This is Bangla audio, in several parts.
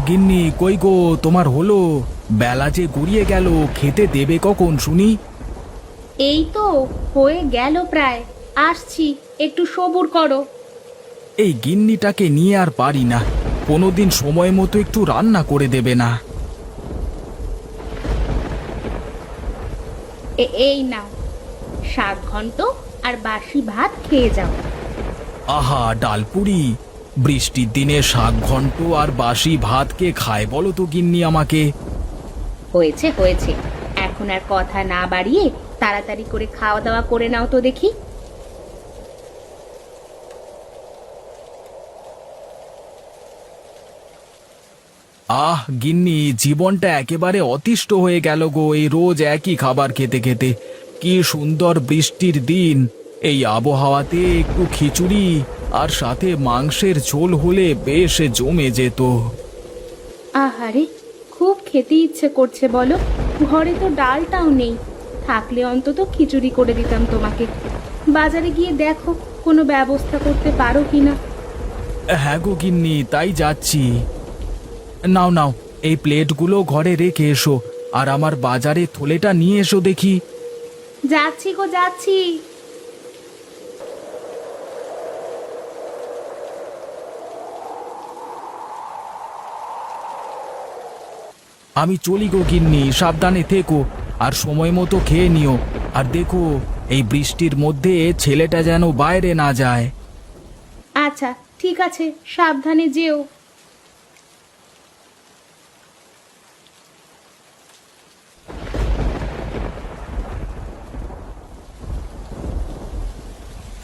গিন্নি কই গো, তোমার হলো? বেলা যে গড়িয়ে গেল, খেতে দেবে কখন শুনি? এই তো হয়ে গেল প্রায়। আসছি, একটু সবুর করো। এই গিন্নিটাকে নিয়ে আর পারি না। কোনোদিন সময় মতো একটু রান্না করে দেবে না? এই নাও, শাক ঘন্ট আর বাসি ভাত খেয়ে যাও। আহা, ডালপুরি! বৃষ্টির দিনে শাক ঘন্ট আর বাসি ভাত কে খায় বলো তো গিন্নি আমাকে? হয়েছে হয়েছে, এখন আর কথা না বাড়িয়ে তাড়াতাড়ি করে খাওয়া দাওয়া করে নাও তো দেখি। আহ গিন্নি, জীবনটা একেবারে অতিষ্ঠ হয়ে গেল গো, এই রোজ একই খাবার খেতে খেতে। কি সুন্দর বৃষ্টির দিন, এই আবহাওয়াতে একটু খিচুড়ি আর সাথে মাংসের ঝোল হলে বেশ জমে যেত। আহারে, খুব খেতে ইচ্ছে করছে বলো। ঘরে তো ডালটাও নেই, থাকলে অন্তত খিচুড়ি করে দিতাম তোমাকে। বাজারে গিয়ে দেখো কোনো ব্যবস্থা করতে পারো কিনা। হ্যাঁ গো গিন্নি, তাই যাচ্ছি। নাও নাও, এই প্লেটগুলো ঘরে রেখে এসো, আর আমার বাজারে থলেটা নিয়ে এসো দেখি। যাচ্ছি গো যাচ্ছি। আমি চলি গো গিন্নি, সাবধানে থেকো, আর সময় মতো খেয়ে নিও। আর দেখো, এই বৃষ্টির মধ্যে ছেলেটা যেন বাইরে না যায়। আচ্ছা ঠিক আছে, সাবধানে যেও।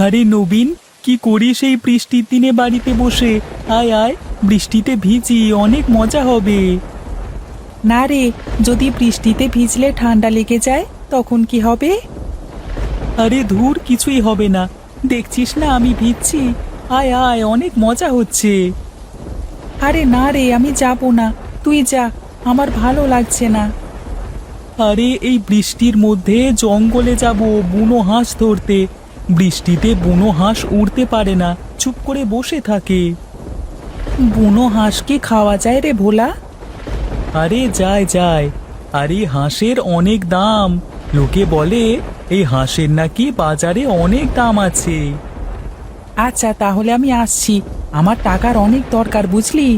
আরে নবীন, কি করিস এই বৃষ্টির দিনে বাড়িতে বসে? আয় আয়, বৃষ্টিতে ভিজি, অনেক মজা হবে। না রে, যদি বৃষ্টিতে ভিজলে ঠান্ডা লেগে যায় তখন কি হবে? আরে ধুর, কিছুই হবে না। দেখছিস না আমি ভিজছি। আয় আয়, অনেক মজা হচ্ছে। আরে না রে, আমি যাব না, তুই যা, আমার ভালো লাগছে না। আরে এই বৃষ্টির মধ্যে জঙ্গলে যাব বুনো হাঁস ধরতে। বৃষ্টিতে বুনো হাঁস উড়তে পারে না, চুপ করে বসে থাকে। বুনো হাঁসকে খাওয়া যায় রে ভোলা? আরে যায় যায়। আরে হাঁসের অনেক দাম, লোকে বলে এই হাঁসের নাকি বাজারে অনেক দাম আছে। আচ্ছা তাহলে আমি আসছি, আমার টাকার অনেক দরকার বুঝলি।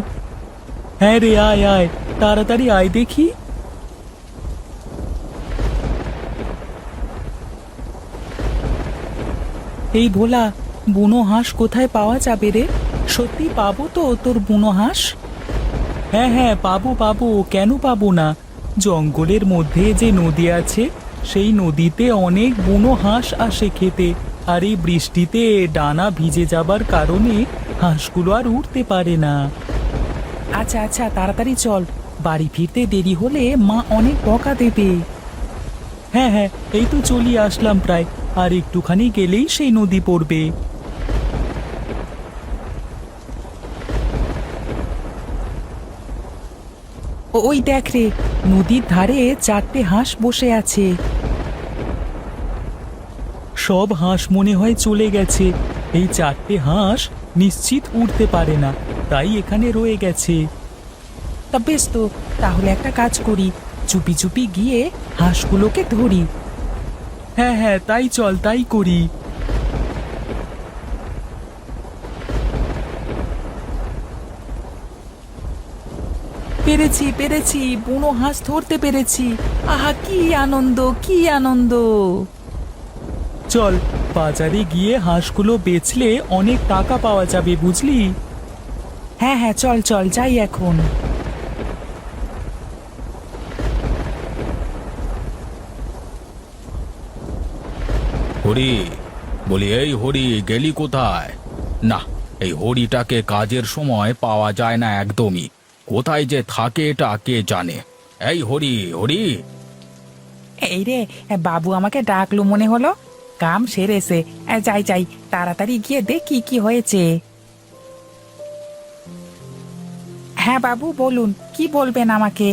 হ্যাঁ রে, আয় আয়, তাড়াতাড়ি আয় দেখি। এই ভোলা, বুনো হাঁস কোথায় পাওয়া যাবে রে? সত্যি পাবো তো তোর বুনো হাঁস? হ্যাঁ হ্যাঁ, পাবো পাবো, কেন পাবো না। জঙ্গলের মধ্যে যে নদী আছে, সেই নদীতে অনেক বুনো হাঁস আসে খেতে। আর এই বৃষ্টিতে ডানা ভিজে যাবার কারণে হাঁসগুলো আর উঠতে পারে না। আচ্ছা আচ্ছা, তাড়াতাড়ি চল, বাড়ি ফিরতে দেরি হলে মা অনেক বকা দেবে। হ্যাঁ হ্যাঁ, এই তো চলিয়ে আসলাম প্রায়, আর একটুখানি গেলেই সেই নদী পড়বে। ওই দেখ রে, নদীর ধারে চারটে হাঁস বসে আছে। সব হাঁস মনে হয় চলে গেছে। এই চারটে হাঁস নিশ্চিত উড়তে পারে না, তাই এখানে রয়ে গেছে। তা বেশ তো, তাহলে একটা কাজ করি, চুপি চুপি গিয়ে হাঁসগুলোকে ধরি। হ্যাঁ হ্যাঁ, তাই চল, তাই করি। পেরেছি পেরেছি, বুনো হাঁস ধরতে পেরেছি। আহা, কি আনন্দ, কি আনন্দ! চল, বাজারে গিয়ে হাঁসগুলো বেচলে অনেক টাকা পাওয়া যাবে বুঝলি। হ্যাঁ হ্যাঁ, চল চল, যাই এখন। হরি, বলি এই হরি, গেলি কোথায়? না, এই হরিটাকে কাজের সময় পাওয়া যায় না একদমই। কোথায় যে থাকে এটা কে জানে। এই হরি, হরি! এই রে, বাবু আমাকে ডাকলো মনে হলো, কাম সেরেছে। যাই যাই, তাড়াতাড়ি গিয়ে দেখি কি হয়েছে। হ্যাঁ বাবু, বলুন, কি বলবেন আমাকে?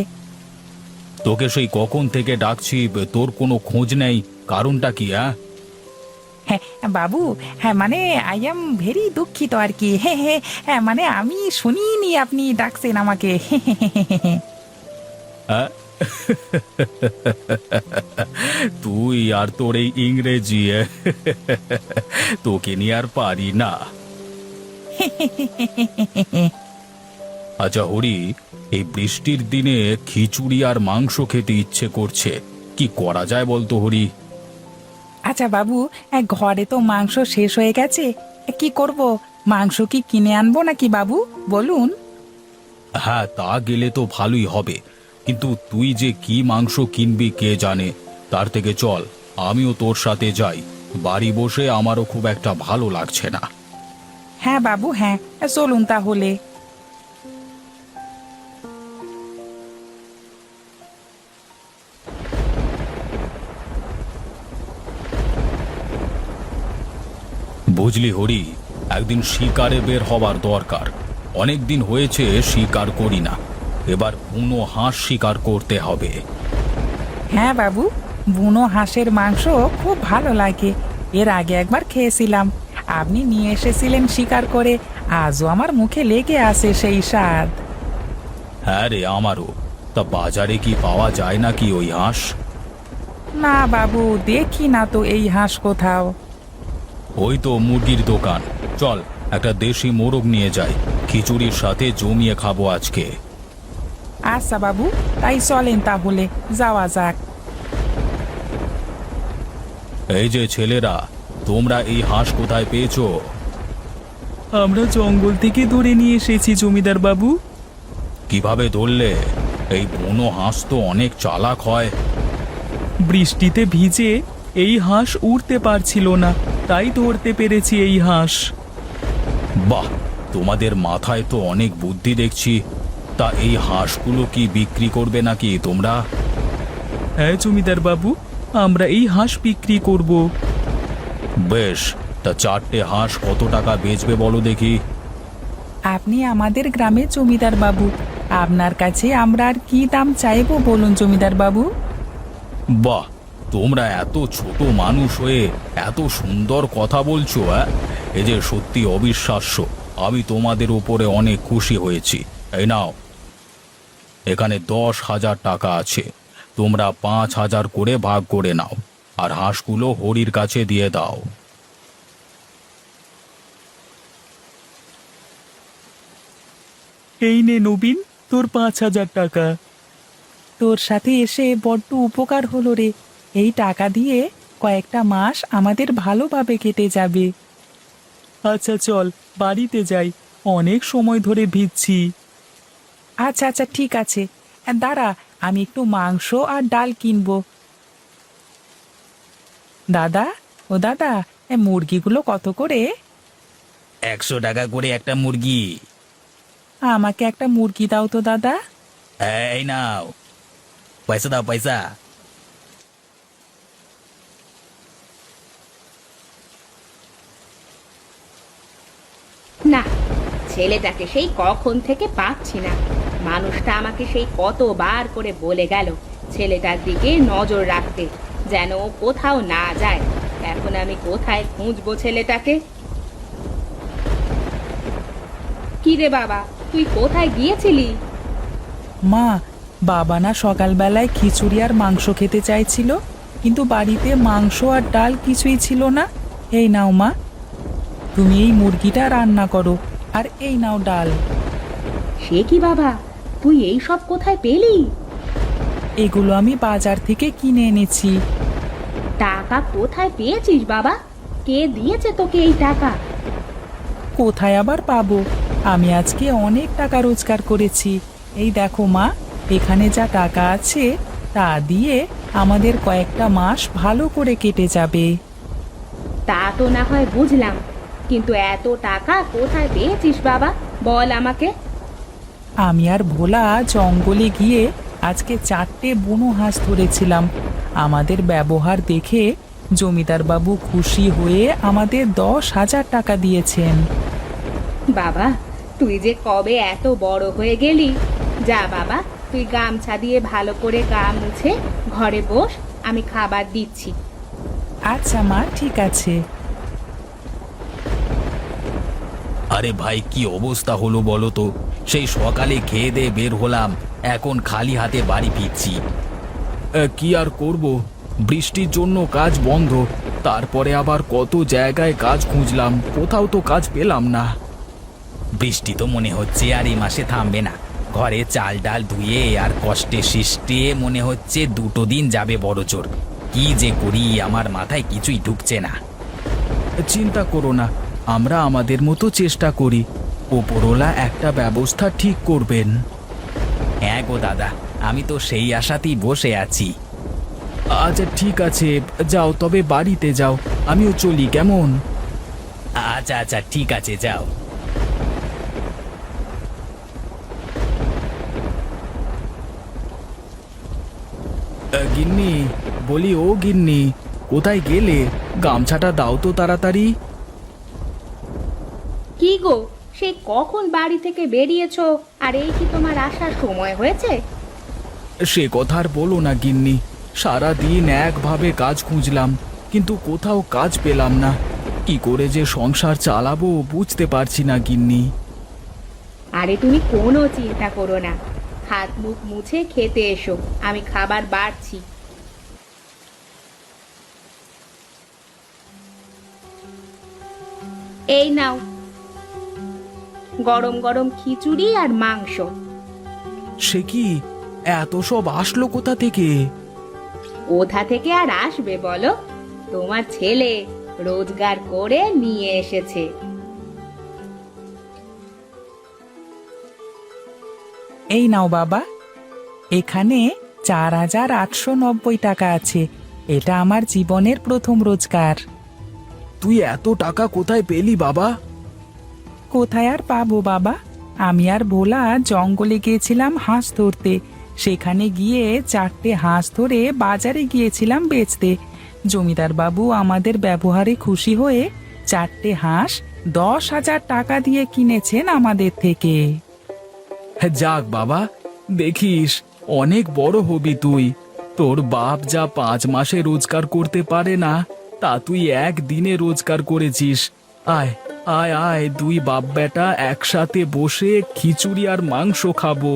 তোকে সেই কখন থেকে ডাকছি, তোর কোনো খোঁজ নেই, কারণটা কি? হ্যাঁ, বাবু, হ্যাঁ মানে আই এম ভেরি দুঃখিত আর কি। হ্যাঁ হ্যাঁ হ্যাঁ, মানে আমি শুনিনি আপনি ডাকছেন আমাকে। হ্যাঁ? তুই আর তোর এই ইংরেজি তোকে নিয়ে আর পারি না। আচ্ছা হরি, এই বৃষ্টির দিনে খিচুড়ি আর মাংস খেতে ইচ্ছে করছে, কি করা যায় বলতো হরি? আচ্ছা বাবু, ঘরে তো মাংস শেষ হয়ে গেছে, কি করব? মাংস কি কিনে আনবো নাকি বাবু, বলুন? হ্যাঁ, তা গেলে তো ভালোই হবে, কিন্তু তুই যে কি মাংস কিনবি কে জানে। তার থেকে চল, আমিও তোর সাথে যাই। বাড়ি বসে আমারও খুব একটা ভালো লাগছে না। হ্যাঁ বাবু, হ্যাঁ চলুন তাহলে। বুঝলি হরি, একদিন শিকারে বের হবার দরকার। অনেক দিন হয়েছে শিকার করি না, এবার বুনো হাঁস শিকার করতে হবে। হ্যাঁ বাবু, বুনো হাঁসের মাংস খুব ভালো লাগে। এর আগে একবার খেয়েছিলাম, আপনি নিয়ে এসেছিলেন শিকার করে। আজও আমার মুখে লেগে আছে সেই স্বাদ। হ্যাঁ রে, আমারও। তা বাজারে কি পাওয়া যায় নাকি ওই হাঁস? না বাবু, দেখি না তো এই হাঁস কোথাও। ওই তো মুরগির দোকান, চল একটা দেশি মোরগ নিয়ে যাই, খিচুড়ির সাথে জমিয়ে খাবো আজকে। আচ্ছা বাবু, তাই চলেন তাহলে, যাওয়া যাক। এই যে ছেলেরা, তোমরা এই হাঁস কোথায় পেয়েছো? আমরা জঙ্গল থেকে ধরে নিয়ে এসেছি জমিদার বাবু। কিভাবে ধরলে? এই বুনো হাঁস তো অনেক চালাক হয়। বৃষ্টিতে ভিজে এই হাঁস উড়তে পারছিল না, তাই ধরতে পেরেছি এই হাঁস। বাহ, তোমাদের মাথায় তো অনেক বুদ্ধি দেখছি। তা এই হাঁসগুলো কি বিক্রি করবে নাকি তোমরা? হ্যাঁ জমিদার বাবু, আমরা এই হাঁস বিক্রি করব। বেশ, তা 4টে হাঁস কত টাকা বেচবে বলো দেখি। আপনি আমাদের গ্রামের জমিদার বাবু, আপনার কাছে আমরা আর কি দাম চাইবো বলুন জমিদার বাবু? বাহ, তোমরা এত ছোট মানুষ হয়ে এত সুন্দর কথা বলছো। এ যে সত্যি অবিশ্বাস্য। আমি তোমাদের উপরে অনেক খুশি হয়েছি। এই নাও, এখানে 10,000 টাকা আছে। তোমরা 5,000 করে ভাগ করে নাও, আর হাঁসগুলো হরির কাছে দিয়ে দাও। এই নে নবীন, তোর 5,000 টাকা। তোর সাথে এসে বড্ড উপকার হলো রে। এই টাকা দিয়ে কয়েকটা মাস আমাদের ভালোভাবে কেটে যাবে। আচ্ছা চল, বাড়িতে যাই, অনেক সময় ধরে ভিজছি। আচ্ছা আচ্ছা ঠিক আছে, দাঁড়া, আমি একটু মাংস আর ডাল কিনবো। দাদা, ও দাদা, মুরগিগুলো কত করে? 100 টাকা করে একটা মুরগি। আমাকে একটা মুরগি দাও তো দাদা। এই নাও, পয়সা দাও, পয়সা। না, ছেলেটাকে সেই কখন থেকে পাচ্ছি না। মানুষটা আমাকে সেই কতবার করে বলে গেল ছেলেটার দিকে নজর রাখতে, যেন ও কোথাও না যায়। এখন আমি কোথায় খুঁজবো ছেলেটাকে? কি রে বাবা, তুই কোথায় গিয়েছিলি? মা, বাবা না সকালবেলায় খিচুড়ি আর মাংস খেতে চাইছিল, কিন্তু বাড়িতে মাংস আর ডাল কিছুই ছিল না। এই নাও মা, তুমি এই মুরগিটা রান্না করো, আর এই নাও ডাল। সে কি বাবা, তুই এই সব কোথায় পেলি? এগুলো আমি বাজার থেকে কিনে এনেছি। টাকা কোথায় পেয়েছিস বাবা? কে দিয়েছে তোকে এই টাকা? কোথায় আবার পাবো, আমি আজকে অনেক টাকা রোজগার করেছি। এই দেখো মা, এখানে যা টাকা আছে তা দিয়ে আমাদের কয়েকটা মাস ভালো করে কেটে যাবে। তা তো না হয় বুঝলাম, কিন্তু এত টাকা কোথায় পেয়েছিস বাবা, বল আমাকে। আমি আর ভোলা জঙ্গলে গিয়ে আজকে 4টে বুনো হাঁস ধরেছিলাম। আমাদের ব্যবহার দেখে জমিদার বাবু খুশি হয়ে আমাদের 10,000 টাকা দিয়েছেন। বাবা, তুই যে কবে এত বড় হয়ে গেলি। যা বাবা, তুই গামছা দিয়ে ভালো করে গা মুছে ঘরে বস, আমি খাবার দিচ্ছি। আচ্ছা মা, ঠিক আছে। আরে ভাই, কি অবস্থা হলো বলো তো? সেই সকালে খেয়ে দিয়ে বের হলাম, এখন খালি হাতে বাড়ি ফিরছি। কি আর করব, বৃষ্টির জন্য কাজ বন্ধ। তারপরে আবার কত জায়গায় কাজ খুঁজলাম, কোথাও তো কাজ পেলাম না। বৃষ্টি তো মনে হচ্ছে আর এই মাসে থামবে না। ঘরে চাল ডাল ধুয়ে আর কষ্টে সৃষ্টে মনে হচ্ছে 2 দিন যাবে বড় জোর। কি যে করি, আমার মাথায় কিছুই ঢুকছে না। চিন্তা করো না, আমরা আমাদের মতো চেষ্টা করি, ওপরওয়ালা একটা ব্যবস্থা ঠিক করবেন। হ্যাঁ গো দাদা, আমি তো সেই আশাতেই বসে আছি। আচ্ছা ঠিক আছে, যাও তবে বাড়িতে যাও, আমিও চলি কেমন? আচ্ছা আচ্ছা ঠিক আছে, যাও। গিন্নি, বলি ও গিন্নি, কোথায় গেলে? গামছাটা দাও তো তাড়াতাড়ি। কি গো, সে কখন বাড়ি থেকে বেরিয়েছো, আর এই কি তোমার আসার সময় হয়েছে? সে কথা আর বলো না গিন্নি, সারা দিন একভাবে কাজ খুঁজলাম, কিন্তু কোথাও কাজ পেলাম না। কি করে যে সংসার চালাবো বুঝতে পারছি না গিন্নি। আরে তুমি কোনো চিন্তা করো না, হাত মুখ মুছে খেতে এসো, আমি খাবার বাড়ছি। এই নাও, গরম গরম খিচুড়ি আর মাংস। সে কি, এত সব আসলো কোথা থেকে? কোথা থেকে আর আসবে বলো, তোমার ছেলে রোজগার করে নিয়ে এসেছে। এই নাও বাবা, এখানে 4,890 টাকা আছে। এটা আমার জীবনের প্রথম রোজগার। তুই এত টাকা কোথায় পেলি বাবা? কোথায় আর পাবো বাবা, আমি আর ভোলা জঙ্গলে গিয়েছিলাম হাঁস ধরতে। সেখানে গিয়ে 4টে হাঁস ধরে বাজারে গিয়েছিলাম বেচতে। জমিদার বাবু আমাদের ব্যবহারে খুশি হয়ে 4টে হাঁস 10,000 টাকা দিয়ে কিনেছেন আমাদের থেকে। যাক বাবা, দেখিস অনেক বড় হবি তুই। তোর বাপ যা 5 মাসে রোজগার করতে পারে না, তা তুই একদিনে রোজগার করেছিস। আয় আয় আয়, 2 বাপ বেটা একসাথে বসে খিচুড়ি আর মাংস খাবো।